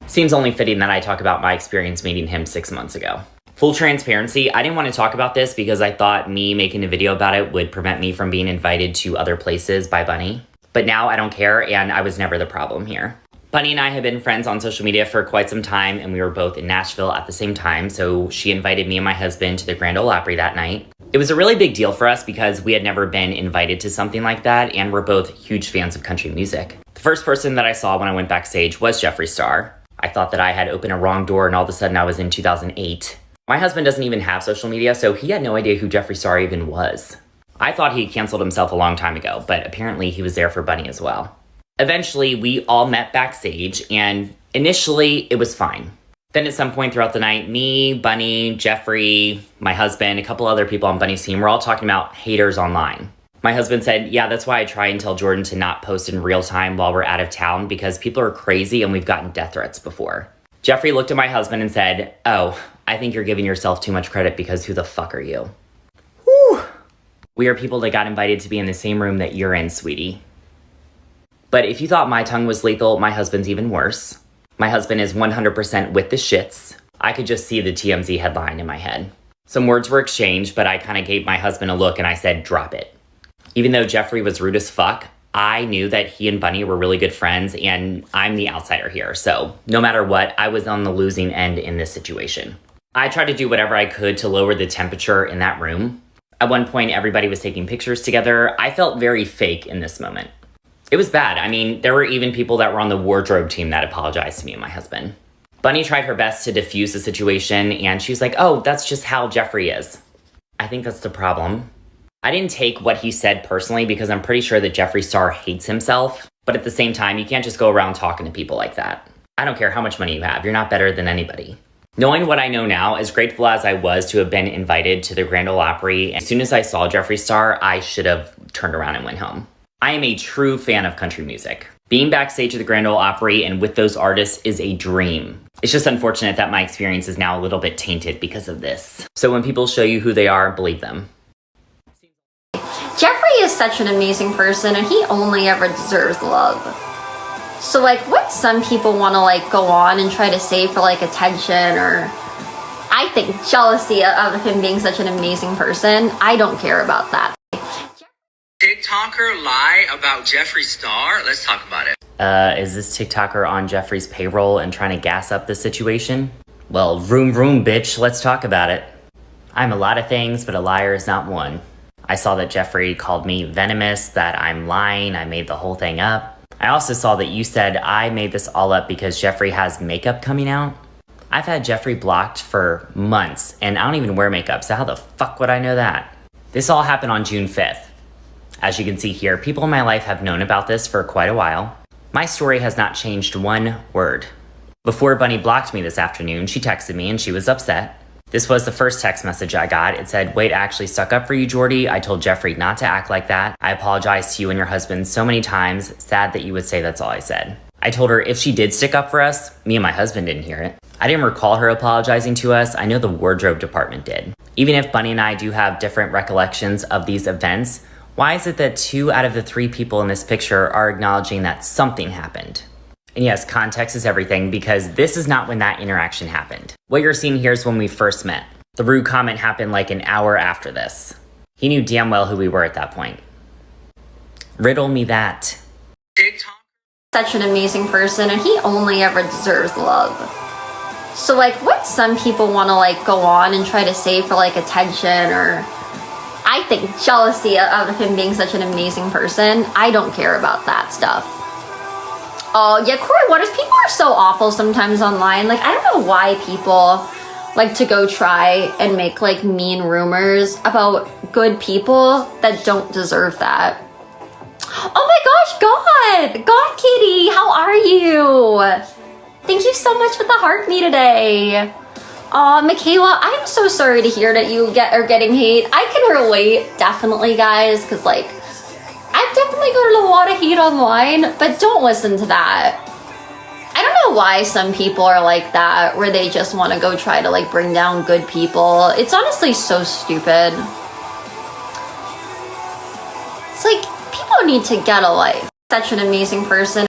Seems only fitting that I talk about my experience meeting him 6 months ago. Full transparency, I didn't want to talk about this because I thought me making a video about it would prevent me from being invited to other places by Bunnie. But now I don't care, and I was never the problem here. Bunnie and I have been friends on social media for quite some time, and we were both in Nashville at the same time, so she invited me and my husband to the Grand Ole Opry that night. It was a really big deal for us because we had never been invited to something like that, and we're both huge fans of country music. The first person that I saw when I went backstage was Jeffree Star. I thought that I had opened a wrong door, and all of a sudden I was in 2008. My husband doesn't even have social media, so he had no idea who Jeffree Star even was. I thought he canceled himself a long time ago, but apparently he was there for Bunnie as well. Eventually, we all met backstage, and initially, it was fine. Then at some point throughout the night, me, Bunnie, Jeffree, my husband, a couple other people on Bunnie's team were all talking about haters online. My husband said, yeah, that's why I try and tell Jordan to not post in real time while we're out of town because people are crazy and we've gotten death threats before. Jeffree looked at my husband and said, oh, I think you're giving yourself too much credit because who the fuck are you? Whew. We are people that got invited to be in the same room that you're in, sweetie. But if you thought my tongue was lethal, my husband's even worse. My husband is 100% with the shits. I could just see the TMZ headline in my head. Some words were exchanged, but I kind of gave my husband a look and I said, drop it. Even though Jeffree was rude as fuck, I knew that he and Bunnie were really good friends and I'm the outsider here. So no matter what, I was on the losing end in this situation. I tried to do whatever I could to lower the temperature in that room. At one point, everybody was taking pictures together. I felt very fake in this moment. It was bad. I mean, there were even people that were on the wardrobe team that apologized to me and my husband. Bunnie tried her best to diffuse the situation, and she was like, oh, that's just how Jeffree is. I think that's the problem. I didn't take what he said personally because I'm pretty sure that Jeffree Star hates himself, but at the same time, you can't just go around talking to people like that. I don't care how much money you have. You're not better than anybody. Knowing what I know now, as grateful as I was to have been invited to the Grand Ole Opry, as soon as I saw Jeffree Star, I should have turned around and went home. I am a true fan of country music. Being backstage at the Grand Ole Opry and with those artists is a dream. It's just unfortunate that my experience is now a little bit tainted because of this. So when people show you who they are, believe them. Jeffree is such an amazing person and he only ever deserves love. So like what some people want to like go on and try to say for like attention or I think jealousy of him being such an amazing person, I don't care about that. TikToker lie about Jeffree Star? Let's talk about it. Is this TikToker on Jeffree's payroll and trying to gas up the situation? Well, vroom vroom, bitch, let's talk about it. I'm a lot of things, but a liar is not one. I saw that Jeffree called me venomous, that I'm lying, I made the whole thing up. I also saw that you said I made this all up because Jeffree has makeup coming out. I've had Jeffree blocked for months, and I don't even wear makeup, so how the fuck would I know that? This all happened on June 5th. As you can see here, people in my life have known about this for quite a while. My story has not changed one word. Before Bunnie blocked me this afternoon, she texted me and she was upset. This was the first text message I got. It said, wait, I actually stuck up for you, Jordy. I told Jeffree not to act like that. I apologized to you and your husband so many times. Sad that you would say that's all I said. I told her if she did stick up for us, me and my husband didn't hear it. I didn't recall her apologizing to us. I know the wardrobe department did. Even if Bunnie and I do have different recollections of these events, why is it that 2 out of the 3 people in this picture are acknowledging that something happened? And yes, context is everything because this is not when that interaction happened. What you're seeing here is when we first met. The rude comment happened like an hour after this. He knew damn well who we were at that point. Riddle me that. TikTok. Such an amazing person and he only ever deserves love. So like what some people want to like go on and try to say for like attention or I think jealousy of him being such an amazing person, I don't care about that stuff. Oh yeah, Corey Waters, people are so awful sometimes online. Like I don't know why people like to go try and make like mean rumors about good people that don't deserve that. Oh my gosh, God Kitty, how are you? Thank you so much for the heart me today. Michaela, I'm so sorry to hear that you are getting hate. I can relate, definitely, guys, because, like, I've definitely gotten a lot of hate online, but don't listen to that. I don't know why some people are like that, where they just want to go try to, like, bring down good people. It's honestly so stupid. It's like, people need to get a life. Such an amazing person.